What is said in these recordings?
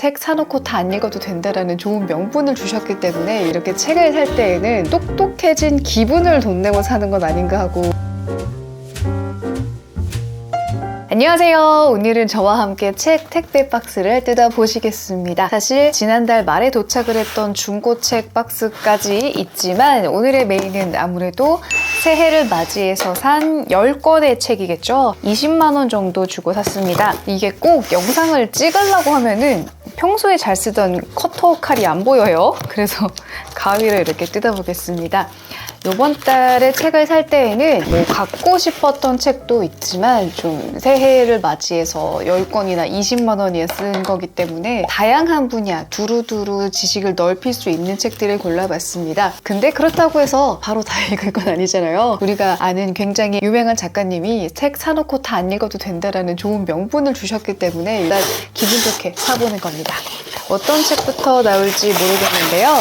책 사놓고 다 안 읽어도 된다라는 좋은 명분을 주셨기 때문에 이렇게 책을 살 때에는 똑똑해진 기분을 돈 내고 사는 건 아닌가 하고. 안녕하세요. 오늘은 저와 함께 책 택배 박스를 뜯어보시겠습니다. 사실 지난달 말에 도착을 했던 중고책 박스까지 있지만 오늘의 메인은 아무래도 새해를 맞이해서 산 10권의 책이겠죠. 20만 원 정도 주고 샀습니다. 이게 꼭 영상을 찍으려고 하면은 평소에 잘 쓰던 커터 칼이 안 보여요. 그래서 가위로 이렇게 뜯어보겠습니다. 이번 달에 책을 살 때에는 뭐 갖고 싶었던 책도 있지만 좀 새해를 맞이해서 10권이나 20만 원이나 쓴 거기 때문에 다양한 분야 두루두루 지식을 넓힐 수 있는 책들을 골라봤습니다. 근데 그렇다고 해서 바로 다 읽을 건 아니잖아요. 우리가 아는 굉장히 유명한 작가님이 책 사놓고 다 안 읽어도 된다라는 좋은 명분을 주셨기 때문에 일단 기분 좋게 사보는 겁니다. 어떤 책부터 나올지 모르겠는데요.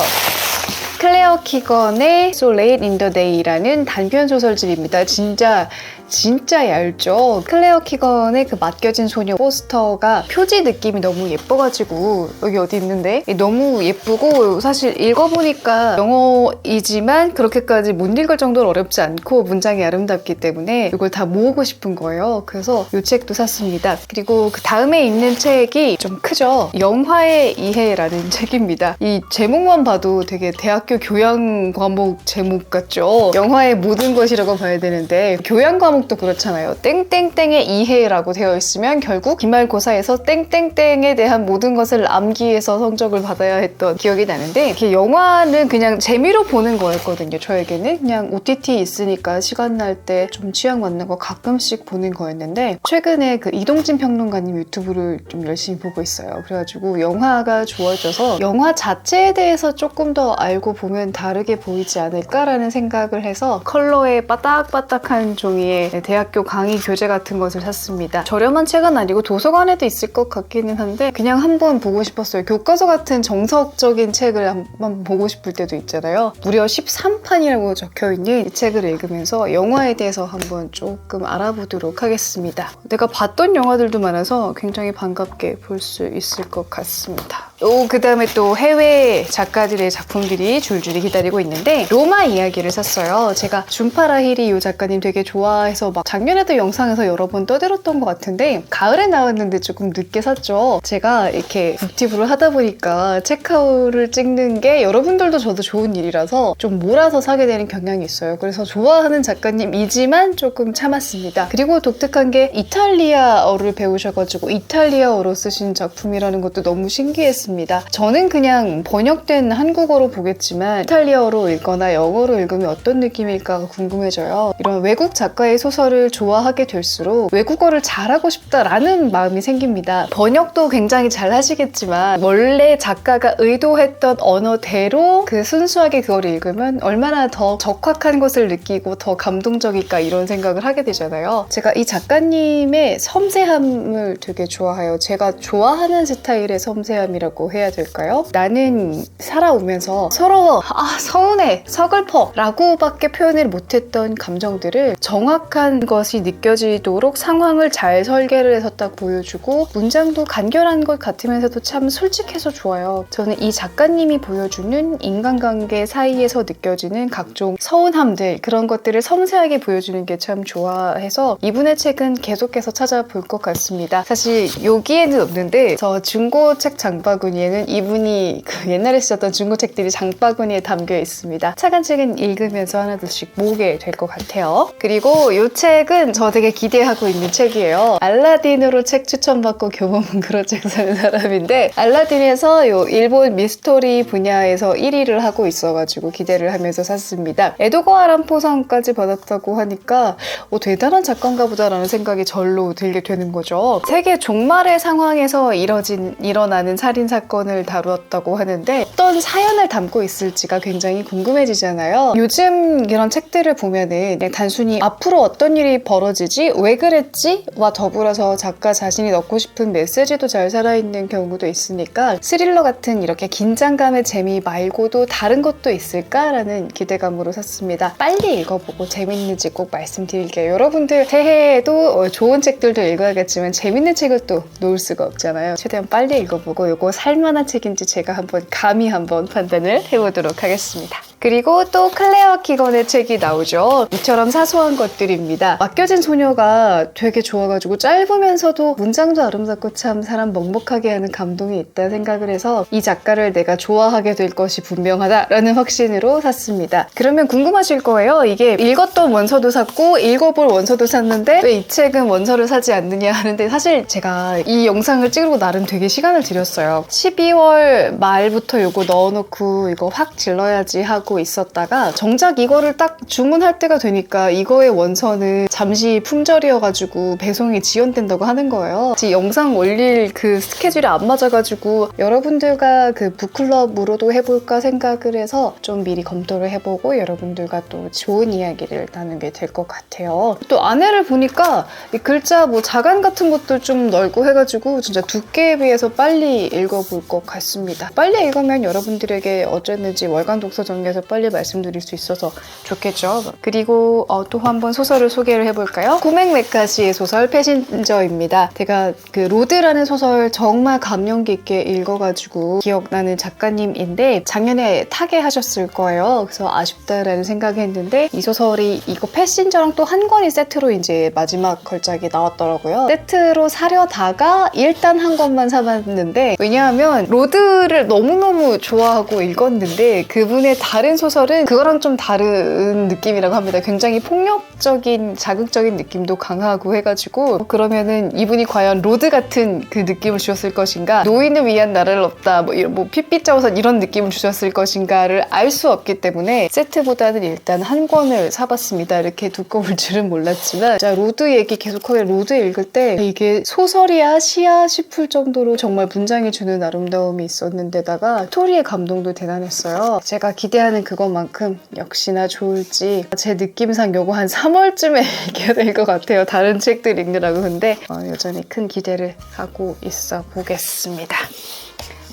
클레어 키건의 So Late in the Day라는 단편 소설집입니다. 진짜 얇죠. 클레어 키건의 그 맡겨진 소녀 포스터가 표지 느낌이 너무 예뻐가지고 여기 어디 있는데 너무 예쁘고 사실 읽어보니까 영어이지만 그렇게까지 못 읽을 정도로 어렵지 않고 문장이 아름답기 때문에 이걸 다 모으고 싶은 거예요. 그래서 이 책도 샀습니다. 그리고 그 다음에 있는 책이 좀 크죠. 영화의 이해라는 책입니다. 이 제목만 봐도 되게 대학교 교양 과목 제목 같죠. 영화의 모든 것이라고 봐야 되는데 교양 과목도 그렇잖아요. 땡땡땡의 이해라고 되어 있으면 결국 기말고사에서 땡땡땡에 대한 모든 것을 암기해서 성적을 받아야 했던 기억이 나는데 영화는 그냥 재미로 보는 거였거든요. 저에게는 그냥 OTT 있으니까 시간 날 때 좀 취향 맞는 거 가끔씩 보는 거였는데 최근에 그 이동진 평론가님 유튜브를 좀 열심히 보고 있어요. 그래가지고 영화가 좋아져서 영화 자체에 대해서 조금 더 알고 보면 다르게 보이지 않을까라는 생각을 해서 컬러의 바닥바닥한 종이에 대학교 강의 교재 같은 것을 샀습니다. 저렴한 책은 아니고 도서관에도 있을 것 같기는 한데 그냥 한번 보고 싶었어요. 교과서 같은 정석적인 책을 한번 보고 싶을 때도 있잖아요. 무려 13판이라고 적혀있는 이 책을 읽으면서 영화에 대해서 한번 조금 알아보도록 하겠습니다. 내가 봤던 영화들도 많아서 굉장히 반갑게 볼 수 있을 것 같습니다. 그 다음에 또 해외 작가들의 작품들이 줄줄이 기다리고 있는데 로마 이야기를 샀어요. 제가 준파라히리 이 작가님 되게 좋아해서 막 작년에도 영상에서 여러 번 떠들었던 것 같은데 가을에 나왔는데 조금 늦게 샀죠. 제가 이렇게 북티브를 하다 보니까 체크아웃을 찍는 게 여러분들도 저도 좋은 일이라서 좀 몰아서 사게 되는 경향이 있어요. 그래서 좋아하는 작가님이지만 조금 참았습니다. 그리고 독특한 게 이탈리아어를 배우셔가지고 이탈리아어로 쓰신 작품이라는 것도 너무 신기했습니다. 저는 그냥 번역된 한국어로 보겠지만 이탈리아어로 읽거나 영어로 읽으면 어떤 느낌일까 궁금해져요. 이런 외국 작가의 소설을 좋아하게 될수록 외국어를 잘하고 싶다라는 마음이 생깁니다. 번역도 굉장히 잘 하시겠지만 원래 작가가 의도했던 언어대로 그 순수하게 그걸 읽으면 얼마나 더 적확한 것을 느끼고 더 감동적일까 이런 생각을 하게 되잖아요. 제가 이 작가님의 섬세함을 되게 좋아해요. 제가 좋아하는 스타일의 섬세함이라고 해야 될까요? 나는 살아오면서 서러워, 서운해, 서글퍼 라고 밖에 표현을 못했던 감정들을 정확한 것이 느껴지도록 상황을 잘 설계를 해서 딱 보여주고 문장도 간결한 것 같으면서도 참 솔직해서 좋아요. 저는 이 작가님이 보여주는 인간관계 사이에서 느껴지는 각종 서운함들 그런 것들을 섬세하게 보여주는 게 참 좋아해서 이분의 책은 계속해서 찾아볼 것 같습니다. 사실 여기에는 없는데 저 중고책 장바구니에는 이분이 그 옛날에 쓰셨던 중고책들이 장바구니에 담겨 있습니다. 차간 책은 읽으면서 하나둘씩 모으게 될 것 같아요. 그리고 이 책은 저 되게 기대하고 있는 책이에요. 알라딘으로 책 추천받고 교보문고로 책 사는 사람인데 알라딘에서 요 일본 미스터리 분야에서 1위를 하고 있어가지고 기대를 하면서 샀습니다. 에도거 아람포상까지 받았다고 하니까 대단한 작가인가 보다라는 생각이 절로 들게 되는 거죠. 세계 종말의 상황에서 일어나는 살인사건을 다루었다고 하는데 어떤 사연을 담고 있을지가 굉장히 궁금해지잖아요. 요즘 이런 책들을 보면은 그냥 단순히 앞으로 어떤 일이 벌어지지? 왜 그랬지? 와 더불어서 작가 자신이 넣고 싶은 메시지도 잘 살아있는 경우도 있으니까 스릴러 같은 이렇게 긴장감의 재미 말고도 다른 것도 있을까라는 기대감으로 샀습니다. 빨리 읽어보고 재밌는지 꼭 말씀드릴게요. 여러분들 새해에도 좋은 책들도 읽어야겠지만 재밌는 책을 또 놓을 수가 없잖아요. 최대한 빨리 읽어보고 이거 살만한 책인지 제가 감히 한번 판단을 해보도록 하겠습니다. 그리고 또 클레어 키건의 책이 나오죠. 이처럼 사소한 것들입니다. 맡겨진 소녀가 되게 좋아가지고 짧으면서도 문장도 아름답고 참 사람 먹먹하게 하는 감동이 있다 생각을 해서 이 작가를 내가 좋아하게 될 것이 분명하다라는 확신으로 샀습니다. 그러면 궁금하실 거예요. 이게 읽었던 원서도 샀고 읽어볼 원서도 샀는데 왜 이 책은 원서를 사지 않느냐 하는데 사실 제가 이 영상을 찍으려고 나름 되게 시간을 들였어요. 12월 말부터 이거 넣어놓고 이거 확 질러야지 하고 있었다가 정작 이거를 딱 주문할 때가 되니까 이거의 원서는 잠시 품절이어가지고 배송이 지연된다고 하는 거예요. 영상 올릴 그 스케줄이 안 맞아가지고 여러분들과 그 북클럽으로도 해볼까 생각을 해서 좀 미리 검토를 해보고 여러분들과 또 좋은 이야기를 나누게 될 것 같아요. 또 안에를 보니까 이 글자 뭐 자간 같은 것도 좀 넓고 해가지고 진짜 두께에 비해서 빨리 읽어볼 것 같습니다. 빨리 읽으면 여러분들에게 어쨌는지 월간 독서전개에서 빨리 말씀드릴 수 있어서 좋겠죠. 그리고 또 한번 소설을 소개를 해볼까요? 코맥 메카시의 소설 패신저입니다. 제가 그 로드라는 소설 정말 감명 깊게 읽어가지고 기억나는 작가님인데 작년에 타계하셨을 거예요. 그래서 아쉽다라는 생각이 했는데 이 소설이 이거 패신저랑 또 한 권이 세트로 이제 마지막 걸작이 나왔더라고요. 세트로 사려다가 일단 한 권만 사봤는데 왜냐하면 로드를 너무너무 좋아하고 읽었는데 그분의 다른 소설은 그거랑 좀 다른 느낌이라고 합니다. 굉장히 폭력적인 자극적인 느낌도 강하고 해가지고 그러면은 이분이 과연 로드 같은 그 느낌을 주셨을 것인가, 노인을 위한 나라를 없다 뭐 핏빛자우선 이런 느낌을 주셨을 것인가를 알 수 없기 때문에 세트보다는 일단 한 권을 사봤습니다. 이렇게 두꺼울 줄은 몰랐지만 자, 로드 얘기 계속하게 로드 읽을 때 이게 소설이야 시야 싶을 정도로 정말 문장이 주는 아름다움이 있었는데다가 스토리의 감동도 대단했어요. 제가 기대하는 그것만큼 역시나 좋을지 제 느낌상 요거 한 3월쯤에 읽게 될 것 같아요. 다른 책들 읽느라고. 근데 여전히 큰 기대를 하고 있어 보겠습니다.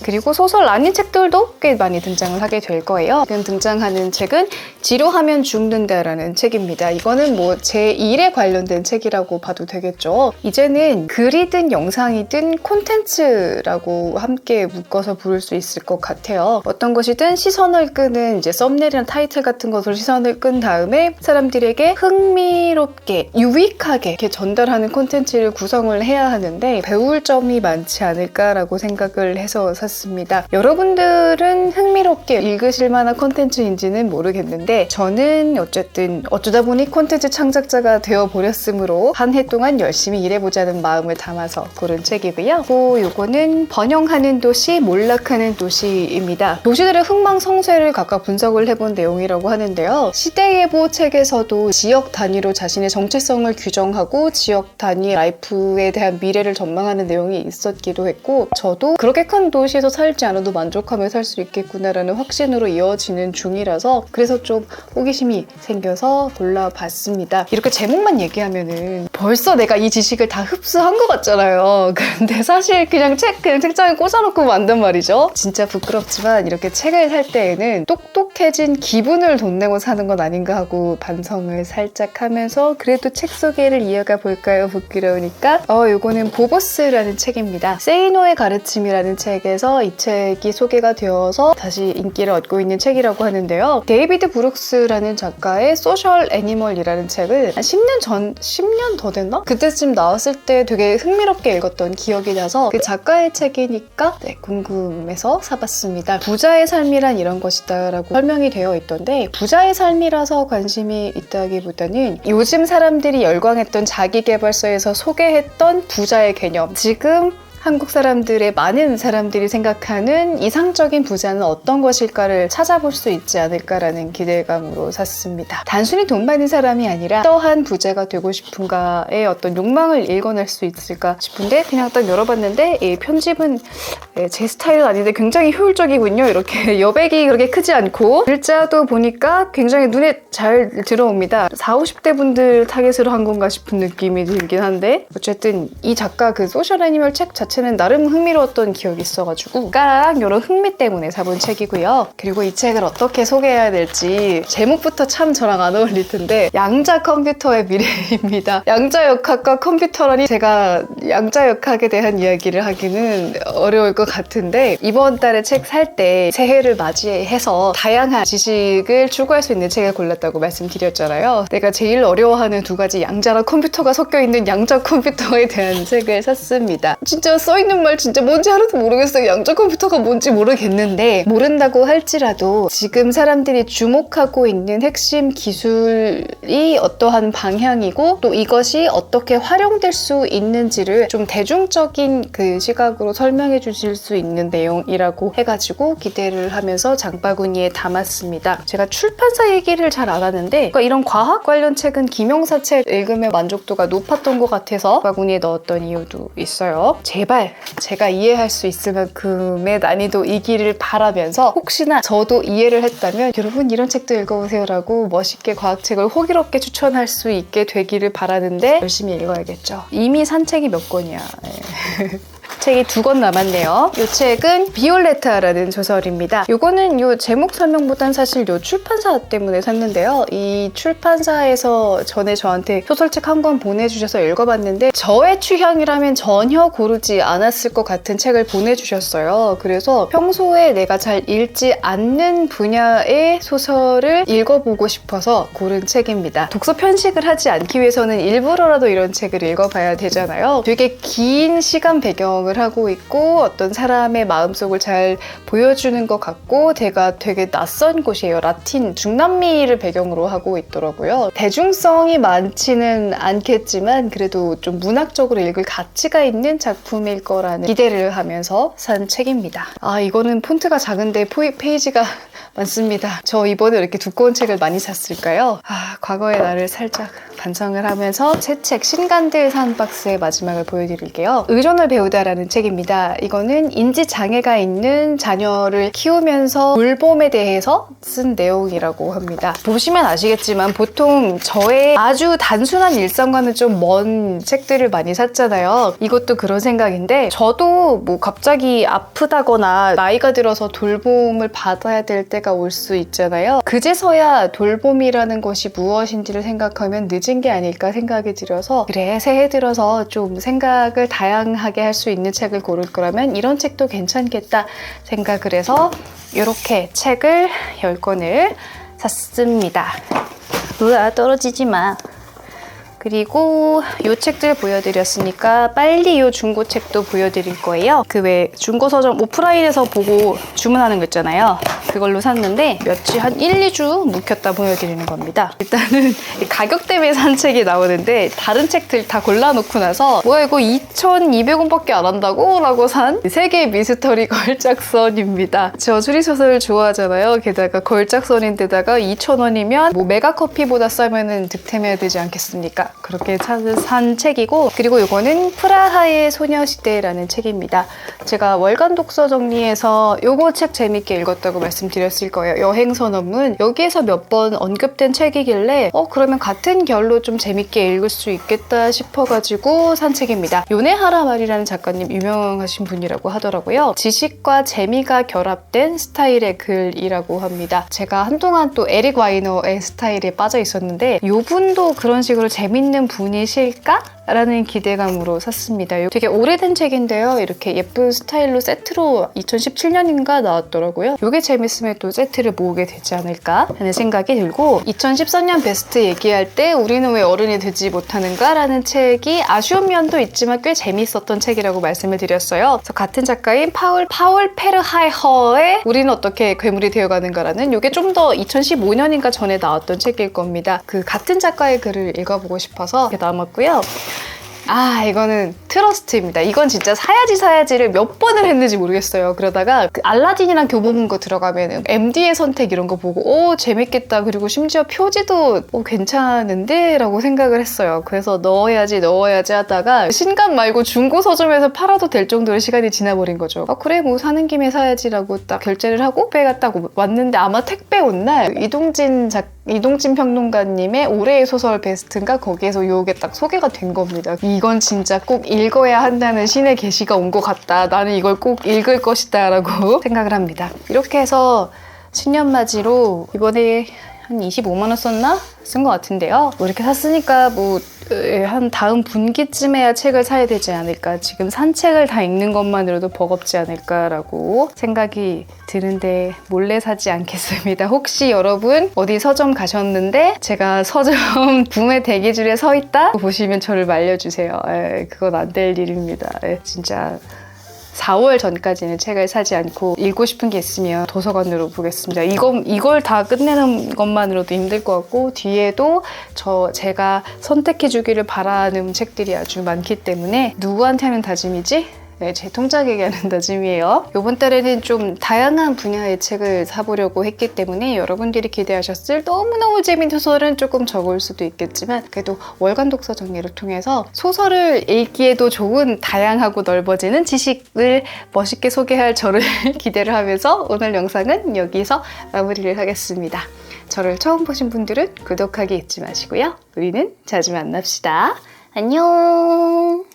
그리고 소설 아닌 책들도 꽤 많이 등장을 하게 될 거예요. 지금 등장하는 책은 지루하면 죽는다라는 책입니다. 이거는 뭐 제1에 관련된 책이라고 봐도 되겠죠. 이제는 글이든 영상이든 콘텐츠라고 함께 묶어서 부를 수 있을 것 같아요. 어떤 것이든 시선을 끄는 이제 썸네일이나 타이틀 같은 것으로 시선을 끈 다음에 사람들에게 흥미롭게 유익하게 이렇게 전달하는 콘텐츠를 구성을 해야 하는데 배울 점이 많지 않을까라고 생각을 해서 샀습니다. 여러분들은 흥미롭게 읽으실 만한 콘텐츠인지는 모르겠는데 저는 어쨌든 어쩌다 보니 콘텐츠 창작자가 되어버렸으므로 한 해 동안 열심히 일해보자는 마음을 담아서 고른 책이고요. 요거는 번영하는 도시, 몰락하는 도시입니다. 도시들의 흥망성쇠를 각각 분석을 해본 내용이라고 하는데요. 시대예보 책에서도 지역 단위로 자신의 정체성을 규정하고 지역 단위 라이프에 대한 미래를 전망하는 내용이 있었기도 했고 저도 그렇게 큰 도시에서 살지 않아도 만족하며 살 수 있겠구나라는 확신으로 이어지는 중이라서 그래서 좀 호기심이 생겨서 골라봤습니다. 이렇게 제목만 얘기하면은 벌써 내가 이 지식을 다 흡수한 것 같잖아요. 근데 사실 그냥 책장에 꽂아놓고 만든 말이죠. 진짜 부끄럽지만 이렇게 책을 살 때에는 똑똑해진 기분을 돈 내고 사는 건 아닌가 하고 반성을 살짝 하면서 그래도 책 소개를 이어가 볼까요? 부끄러우니까 요거는 보보스라는 책입니다. 세이노의 가르침이라는 책에서 이 책이 소개가 되어서 다시 인기를 얻고 있는 책이라고 하는데요. 데이비드 브룩스라는 작가의 소셜 애니멀이라는 책을 한 10년 더 됐나? 그때쯤 나왔을 때 되게 흥미롭게 읽었던 기억이 나서 그 작가의 책이니까 궁금해서 사봤습니다. 부자의 삶이란 이런 것이다 라고 설명이 되어 있던데 부자의 삶이라서 관심이 있다기보다는 요즘 사람들이 열광했던 자기계발서에서 소개했던 부자의 개념, 지금 한국 사람들의 많은 사람들이 생각하는 이상적인 부자는 어떤 것일까를 찾아볼 수 있지 않을까라는 기대감으로 샀습니다. 단순히 돈 많은 사람이 아니라 어떠한 부자가 되고 싶은가의 어떤 욕망을 읽어낼 수 있을까 싶은데 그냥 딱 열어봤는데 이 편집은 제 스타일은 아닌데 굉장히 효율적이군요. 이렇게 여백이 그렇게 크지 않고 글자도 보니까 굉장히 눈에 잘 들어옵니다. 40, 50대 분들 타겟으로 한 건가 싶은 느낌이 들긴 한데 어쨌든 이 작가 그 소셜 애니멀 책 자체가 자체는 나름 흥미로웠던 기억이 있어가지고 까랑 이런 흥미 때문에 사본 책이고요. 그리고 이 책을 어떻게 소개해야 될지 제목부터 참 저랑 안 어울릴 텐데 양자 컴퓨터의 미래입니다. 양자역학과 컴퓨터라니 제가 양자역학에 대한 이야기를 하기는 어려울 것 같은데 이번 달에 책 살 때 새해를 맞이해서 다양한 지식을 추구할 수 있는 책을 골랐다고 말씀드렸잖아요. 내가 제일 어려워하는 두 가지 양자랑 컴퓨터가 섞여 있는 양자 컴퓨터에 대한 책을 샀습니다. 진짜 써있는 말 진짜 뭔지 하나도 모르겠어요. 양자 컴퓨터가 뭔지 모르겠는데 모른다고 할지라도 지금 사람들이 주목하고 있는 핵심 기술이 어떠한 방향이고 또 이것이 어떻게 활용될 수 있는지를 좀 대중적인 그 시각으로 설명해 주실 수 있는 내용이라고 해가지고 기대를 하면서 장바구니에 담았습니다. 제가 출판사 얘기를 잘 안 하는데 그러니까 이런 과학 관련 책은 김영사 책 읽으면 만족도가 높았던 것 같아서 장바구니에 넣었던 이유도 있어요. 제발 제가 이해할 수 있을 만큼의 난이도이기를 바라면서 혹시나 저도 이해를 했다면 여러분 이런 책도 읽어보세요 라고 멋있게 과학책을 호기롭게 추천할 수 있게 되기를 바라는데 열심히 읽어야겠죠. 이미 산 책이 몇 권이야. 책이 2권 남았네요. 이 책은 비올레타라는 소설입니다. 이거는 이 제목 설명보단 사실 이 출판사 때문에 샀는데요. 이 출판사에서 전에 저한테 소설책 한 권 보내주셔서 읽어봤는데 저의 취향이라면 전혀 고르지 않았을 것 같은 책을 보내주셨어요. 그래서 평소에 내가 잘 읽지 않는 분야의 소설을 읽어보고 싶어서 고른 책입니다. 독서 편식을 하지 않기 위해서는 일부러라도 이런 책을 읽어봐야 되잖아요. 되게 긴 시간 배경을 하고 있고 어떤 사람의 마음속을 잘 보여주는 것 같고 되게 낯선 곳이에요. 라틴, 중남미를 배경으로 하고 있더라고요. 대중성이 많지는 않겠지만 그래도 좀 문학적으로 읽을 가치가 있는 작품일 거라는 기대를 하면서 산 책입니다. 아, 이거는 폰트가 작은데 페이지가 많습니다. 저 이번에 왜 이렇게 두꺼운 책을 많이 샀을까요? 아, 과거의 나를 살짝 반성을 하면서 새 책 신간들 산 박스의 마지막을 보여드릴게요. 의존을 배우다라는 책입니다. 이거는 인지장애가 있는 자녀를 키우면서 돌봄에 대해서 쓴 내용이라고 합니다. 보시면 아시겠지만 보통 저의 아주 단순한 일상과는 좀 먼 책들을 많이 샀잖아요. 이것도 그런 생각인데 저도 뭐 갑자기 아프다거나 나이가 들어서 돌봄을 받아야 될 때가 올 수 있잖아요. 그제서야 돌봄이라는 것이 무엇인지를 생각하면 늦은 게 아닐까 생각이 들어서 그래 새해 들어서 좀 생각을 다양하게 할 수 있는 책을 고를 거라면 이런 책도 괜찮겠다 생각을 해서 이렇게 책을 10권을 샀습니다. 으아 떨어지지 마. 그리고 이 책들 보여드렸으니까 빨리 이 중고책도 보여드릴 거예요. 그 외 중고 서점 오프라인에서 보고 주문하는 거 있잖아요. 그걸로 샀는데 며칠 한 1, 2주 묵혔다 보여드리는 겁니다. 일단은 가격 때문에 산 책이 나오는데 다른 책들 다 골라놓고 나서 뭐야 이거 2,200원밖에 안 한다고? 라고 산 세계 미스터리 걸작선입니다. 저 추리소설을 좋아하잖아요. 게다가 걸작선인데다가 2,000원이면 뭐 메가커피보다 싸면은 득템해야 되지 않겠습니까? 그렇게 산 책이고 그리고 이거는 프라하의 소녀시대라는 책입니다. 제가 월간 독서 정리에서 이거 책 재밌게 읽었다고 말씀드렸을 거예요. 여행선언문 여기에서 몇 번 언급된 책이길래 그러면 같은 결로 좀 재밌게 읽을 수 있겠다 싶어가지고 산 책입니다. 요네하라 마리라는 작가님 유명하신 분이라고 하더라고요. 지식과 재미가 결합된 스타일의 글이라고 합니다. 제가 한동안 또 에릭 와이너의 스타일에 빠져 있었는데 이분도 그런 식으로 재밌는 분이실까? 라는 기대감으로 샀습니다. 되게 오래된 책인데요. 이렇게 예쁜 스타일로 세트로 2017년인가 나왔더라고요. 이게 재밌으면 또 세트를 모으게 되지 않을까 하는 생각이 들고 2014년 베스트 얘기할 때 우리는 왜 어른이 되지 못하는가? 라는 책이 아쉬운 면도 있지만 꽤 재밌었던 책이라고 말씀을 드렸어요. 그래서 같은 작가인 파울 페르하이허의 우리는 어떻게 괴물이 되어가는가 라는 이게 좀 더 2015년인가 전에 나왔던 책일 겁니다. 그 같은 작가의 글을 읽어보고 싶어서 이렇게 남았고요. 아, 이거는 트러스트입니다. 이건 진짜 사야지를 몇 번을 했는지 모르겠어요. 그러다가 그 알라딘이랑 교보문고 들어가면 MD의 선택 이런 거 보고 재밌겠다. 그리고 심지어 표지도 괜찮은데? 라고 생각을 했어요. 그래서 넣어야지 하다가 신간 말고 중고 서점에서 팔아도 될 정도의 시간이 지나버린 거죠. 그래 뭐 사는 김에 사야지 라고 딱 결제를 하고 택배가 딱 왔는데 아마 택배 온 날 이동진 이동진 평론가님의 올해의 소설 베스트인가 거기에서 요게 딱 소개가 된 겁니다. 이건 진짜 꼭 읽어야 한다는 신의 계시가 온 것 같다. 나는 이걸 꼭 읽을 것이다 라고 생각을 합니다. 이렇게 해서 신년맞이로 이번에 한 25만 원 썼나? 쓴 것 같은데요. 뭐 이렇게 샀으니까 뭐 한 다음 분기쯤에야 책을 사야 되지 않을까. 지금 산 책을 다 읽는 것만으로도 버겁지 않을까라고 생각이 드는데 몰래 사지 않겠습니다. 혹시 여러분 어디 서점 가셨는데 제가 서점 구매 대기줄에 서 있다? 보시면 저를 말려주세요. 그건 안 될 일입니다. 진짜 4월 전까지는 책을 사지 않고 읽고 싶은 게 있으면 도서관으로 보겠습니다. 이걸 다 끝내는 것만으로도 힘들 것 같고 뒤에도 제가 선택해주기를 바라는 책들이 아주 많기 때문에 누구한테 하는 다짐이지? 네, 제 통장에게 하는 다짐이에요. 이번 달에는 좀 다양한 분야의 책을 사보려고 했기 때문에 여러분들이 기대하셨을 너무너무 재밌는 소설은 조금 적을 수도 있겠지만 그래도 월간 독서 정리를 통해서 소설을 읽기에도 좋은 다양하고 넓어지는 지식을 멋있게 소개할 저를 기대를 하면서 오늘 영상은 여기서 마무리를 하겠습니다. 저를 처음 보신 분들은 구독하기 잊지 마시고요. 우리는 자주 만납시다. 안녕.